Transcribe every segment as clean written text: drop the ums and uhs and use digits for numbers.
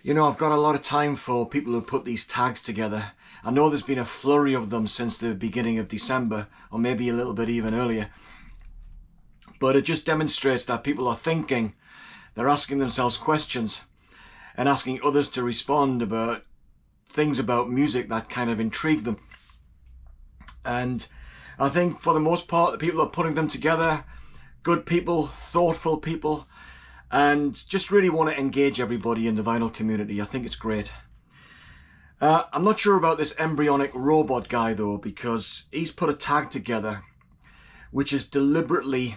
You know, I've got a lot of time for people who put these tags together. I know there's been a flurry of them since the beginning of December, or maybe a little bit even earlier. But it just demonstrates that people are thinking, they're asking themselves questions and asking others to respond about things about music that kind of intrigue them. And I think for the most part, the people are putting them together, good people, thoughtful people, and just really want to engage everybody in the vinyl community. I think it's great. I'm not sure about this Embryonic Robot guy though, because he's put a tag together which is deliberately,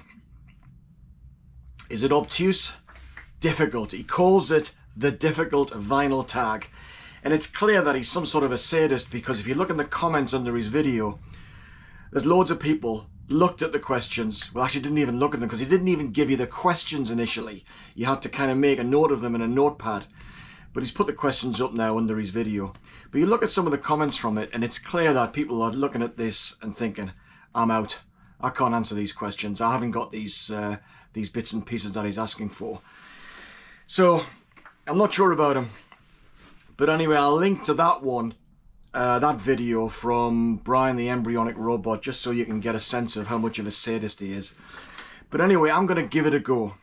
is it obtuse? Difficult. He calls it the difficult vinyl tag. And it's clear that he's some sort of a sadist, because if you look in the comments under his video, there's loads of people looked at the questions. Well, actually didn't even look at them, because he didn't even give you the questions initially. You had to kind of make a note of them in a notepad. But he's put the questions up now under his video. But you look at some of the comments from it, and it's clear that people are looking at this and thinking, I'm out. I can't answer these questions. I haven't got these bits and pieces that he's asking for. So, I'm not sure about him. But anyway, I'll link to that one, that video from Brian the Embryonic Robot, just so you can get a sense of how much of a sadist he is. But anyway, I'm going to give it a go.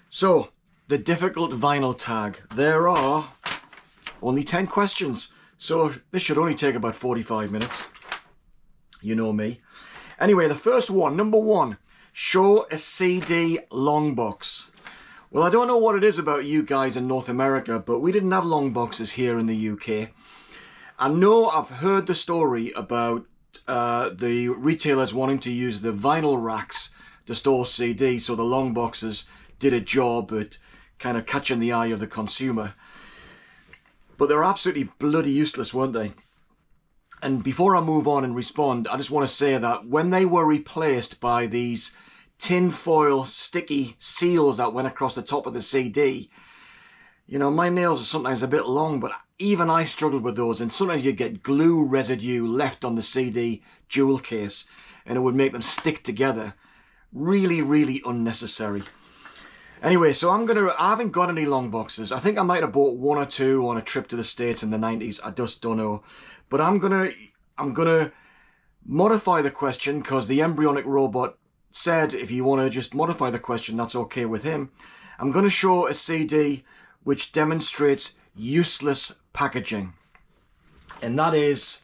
So, the difficult vinyl tag. There are only 10 questions. So, this should only take about 45 minutes. You know me. Anyway, the first one, number 1. Show a CD long box. Well, I don't know what it is about you guys in North America, but we didn't have long boxes here in the UK. I know I've heard the story about the retailers wanting to use the vinyl racks to store CDs, so the long boxes did a job at kind of catching the eye of the consumer. But they were absolutely bloody useless, weren't they? And before I move on and respond, I just want to say that when they were replaced by these tin foil sticky seals that went across the top of the CD, you know, my nails are sometimes a bit long, but even I struggled with those, and sometimes you get glue residue left on the CD jewel case and it would make them stick together. Really, really unnecessary. Anyway, so I haven't got any long boxes. I think I might have bought 1 or 2 on a trip to the States in the 90s. I just don't know. But I'm gonna modify the question, because the Embryonic Robot said if you want to just modify the question, that's okay with him. I'm going to show a CD which demonstrates useless packaging. And that is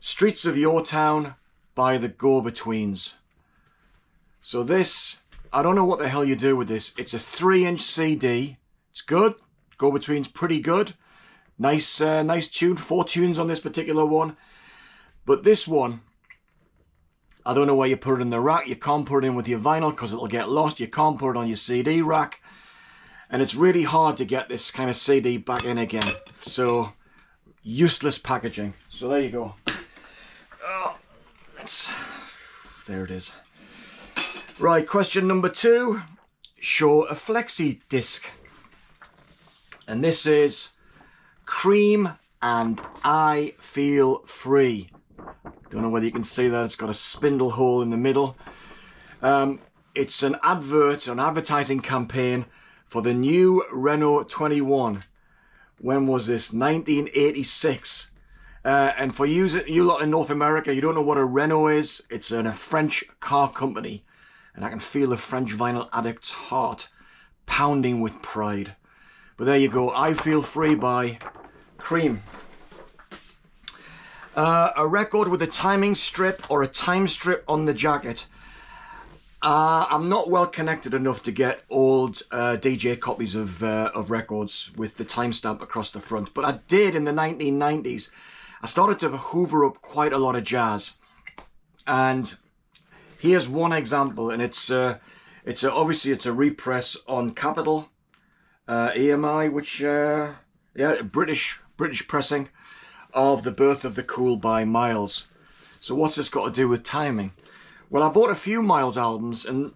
Streets of Your Town by the Go-Betweens. So this, I don't know what the hell you do with this. It's a 3-inch CD. It's good. Go-Betweens pretty good. Nice tune. 4 tunes on this particular one. But this one, I don't know where you put it in the rack. You can't put it in with your vinyl because it'll get lost. You can't put it on your CD rack. And it's really hard to get this kind of CD back in again. So, useless packaging. So there you go. Oh, there it is. Right, question number 2. Show a flexi disc. And this is Cream and I Feel Free. Don't know whether you can see that. It's got a spindle hole in the middle. It's an advert, an advertising campaign for the new Renault 21. When was this? 1986. And for you lot in North America, you don't know what a Renault is. It's a French car company. And I can feel the French vinyl addict's heart pounding with pride. But there you go. I Feel Free by Cream. A record with a timing strip or a time strip on the jacket. I'm not well connected enough to get old DJ copies of records with the timestamp across the front, but I did in the 1990s. I started to hoover up quite a lot of jazz, and here's one example, and obviously it's a repress on Capitol EMI, which British pressing of The Birth of the Cool by Miles. So what's this got to do with timing? Well, I bought a few Miles albums, and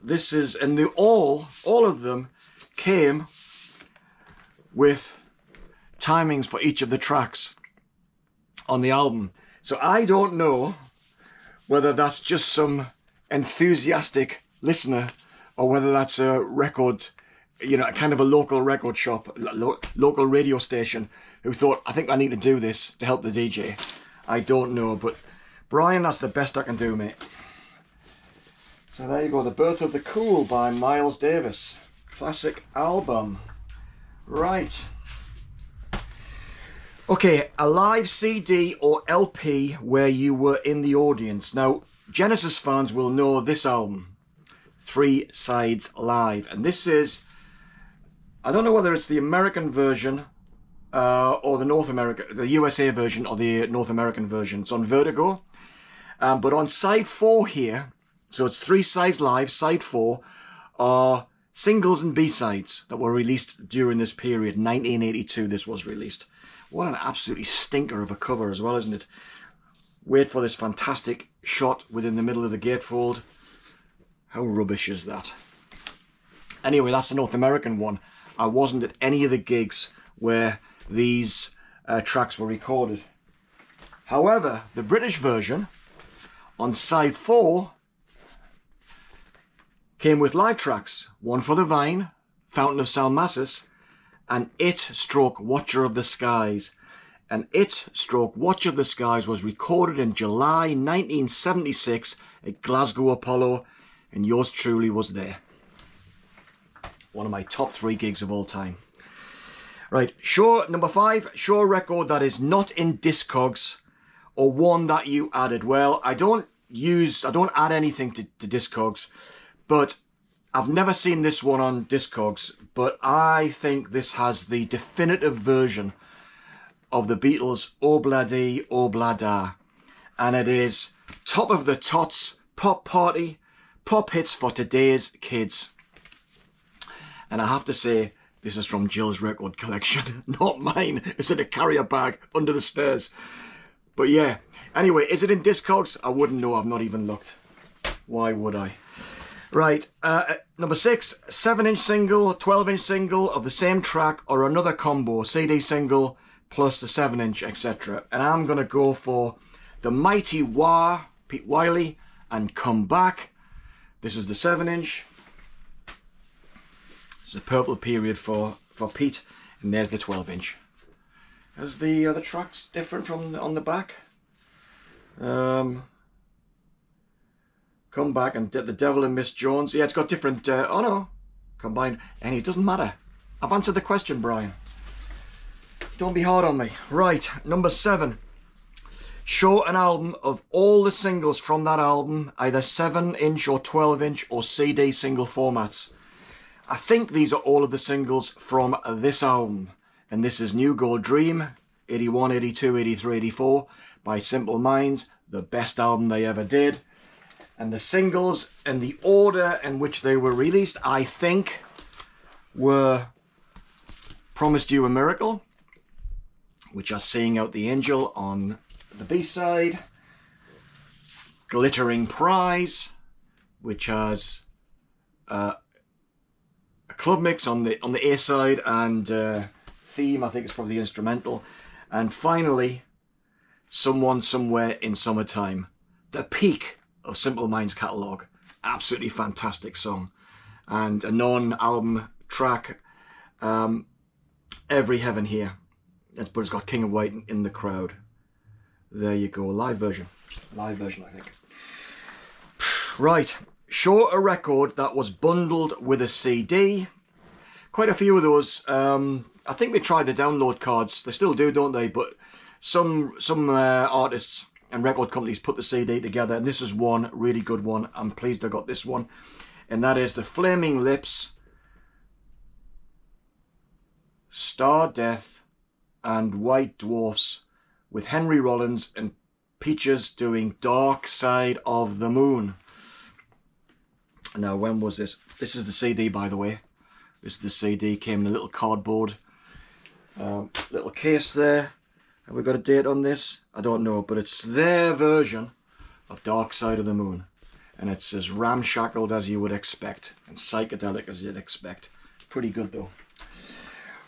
all of them came with timings for each of the tracks on the album. So I don't know whether that's just some enthusiastic listener or whether that's a record you know, kind of a local record shop, local radio station, who thought, I think I need to do this to help the DJ. I don't know, but Brian, that's the best I can do, mate. So there you go, The Birth of the Cool by Miles Davis. Classic album. Right. Okay, a live CD or LP where you were in the audience. Now, Genesis fans will know this album, Three Sides Live. And this is, I don't know whether it's the American version or the USA version or the North American version. It's on Vertigo. But on side 4 here, so it's 3 sides live, side 4 are singles and B-sides that were released during this period. 1982 this was released. What an absolutely stinker of a cover as well, isn't it? Wait for this fantastic shot within the middle of the gatefold. How rubbish is that? Anyway, that's the North American one. I wasn't at any of the gigs where these tracks were recorded. However, the British version on side 4 came with live tracks. One for the Vine, Fountain of Salmacis, and It/Watcher of the Skies. And It/Watch of the Skies was recorded in July 1976 at Glasgow Apollo, and yours truly was there. One of my top 3 gigs of all time. Right, number 5, show a record that is not in Discogs or one that you added. Well, I don't add anything to Discogs, but I've never seen this one on Discogs, but I think this has the definitive version of the Beatles' Obladi Oblada. And it is Top of the Tots, Pop Party, Pop Hits for Today's Kids. And I have to say, this is from Jill's record collection, not mine. It's in a carrier bag under the stairs. But yeah, anyway, is it in Discogs? I wouldn't know, I've not even looked. Why would I? Right, number 6, 7-inch single, 12-inch single of the same track or another combo, CD single plus the 7-inch, etc. And I'm going to go for the Mighty Wah, Pete Wiley, and Come Back. This is the 7-inch. It's a purple period for Pete, and there's the 12-inch. Is the other tracks different from on the back? Come Back and The Devil and Miss Jones. Yeah, it's got different, oh no, combined. And it doesn't matter. I've answered the question, Brian. Don't be hard on me. Right, number 7. Show an album of all the singles from that album, either 7-inch or 12-inch or CD single formats. I think these are all of the singles from this album. And this is New Gold Dream, 81, 82, 83, 84, by Simple Minds, the best album they ever did. And the singles and the order in which they were released, I think, were Promised You a Miracle, which has Seeing Out the Angel on the B-side, Glittering Prize, which has a club mix on the A-side, and Theme, I think it's probably the instrumental, and finally Someone Somewhere in Summertime, the peak of Simple Minds catalogue. Absolutely fantastic song, and a non-album track, Every Heaven Here, but it's got King of White in the crowd. There you go, live version I think. Right, show a record that was bundled with a CD. Quite a few of those. I think they tried the download cards. They still do, don't they? But some artists and record companies put the CD together, and this is one really good one. I'm pleased I got this one, and that is the Flaming Lips, Star Death, and White Dwarfs, with Henry Rollins and Peaches doing Dark Side of the Moon. Now, when was this? This is the CD, by the way. This is the CD, came in a little cardboard little case there. Have we got a date on this? I don't know, but it's their version of Dark Side of the Moon. And it's as ramshackled as you would expect, and psychedelic as you'd expect. Pretty good though.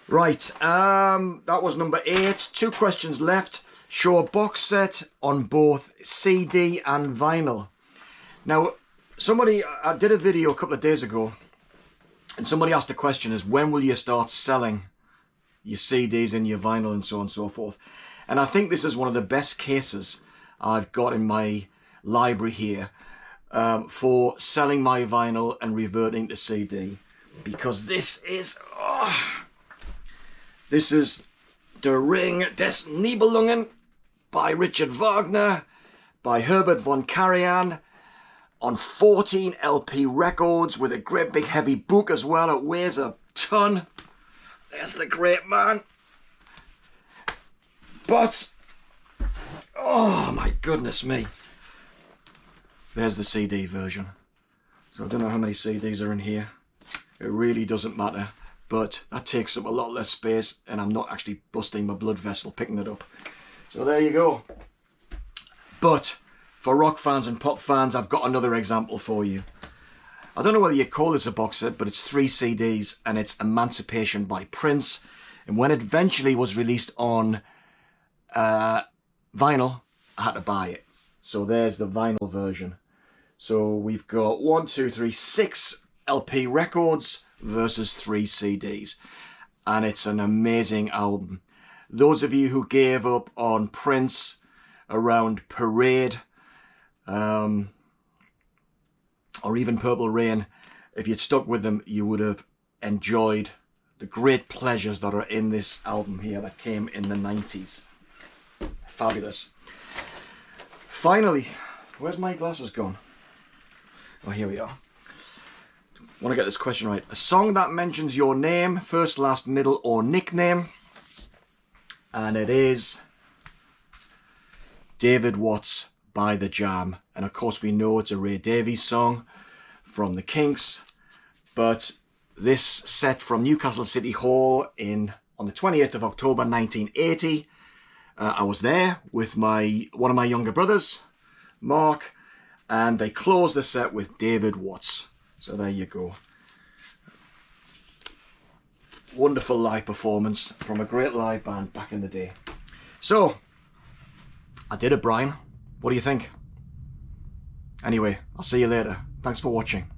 Right, that was number 8. 2 questions left. Show a box set on both CD and vinyl. Now, I did a video a couple of days ago, And somebody asked the question is, when will you start selling your CDs and your vinyl and so on and so forth? And I think this is one of the best cases I've got in my library here for selling my vinyl and reverting to CD, because this is Der Ring des Nibelungen by Richard Wagner, by Herbert von Karajan, on 14 LP records with a great big heavy book as well. It weighs a ton. There's the great man. But, oh my goodness me. There's the CD version. So I don't know how many CDs are in here. It really doesn't matter. But that takes up a lot less space, and I'm not actually busting my blood vessel picking it up. So there you go. But for rock fans and pop fans, I've got another example for you. I don't know whether you call this a box set, but it's 3 CDs, and it's Emancipation by Prince. And when it eventually was released on vinyl, I had to buy it. So there's the vinyl version. So we've got 1, 2, 3, 6 LP records versus 3 CDs. And it's an amazing album. Those of you who gave up on Prince around Parade, or even Purple Rain, if you'd stuck with them, you would have enjoyed the great pleasures that are in this album here that came in the 90s. Fabulous. Finally, where's my glasses gone? Oh, here we are. I want to get this question right. A song that mentions your name, first, last, middle, or nickname. And it is David Watts by The Jam. And of course we know it's a Ray Davies song from the Kinks. But this set from Newcastle City Hall on the 28th of October 1980. I was there with one of my younger brothers, Mark, and they closed the set with David Watts. So there you go. Wonderful live performance from a great live band back in the day. So, I did it, Brian. What do you think? Anyway, I'll see you later. Thanks for watching.